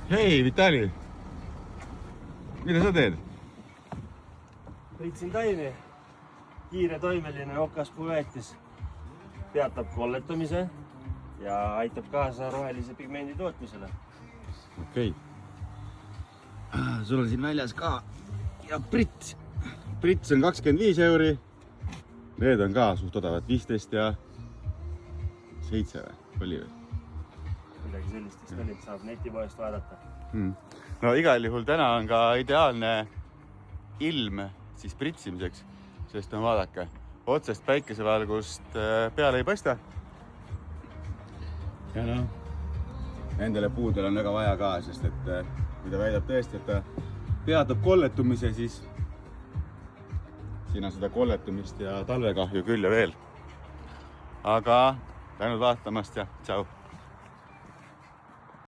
Hei, Vitali! Mida sa teed? Pritsin taimi. Kiire toimeline okaspüveetis peatab kolletumise ja aitab kaasa rohelise pigmendi tootmisele. Okei. Sul on siin väljas ka ja prits. Prits on 25 euri. Need on ka suht odavad, 15 ja 7 oli või? Midagi sellistest oli, saab netipoest vaadata. No igal juhul täna on ka ideaalne ilm siis pritsimiseks, sest no vaadake, otsest päikesevalgust peale ei paista. Ja noh, nendele puudele on väga vaja ka, sest et kui ta väidab tõesti, et ta peatab kolletumise, siis siin on seda kolletumist ja talvekahju küll ja veel. Aga tänud vaatamast ja tšau!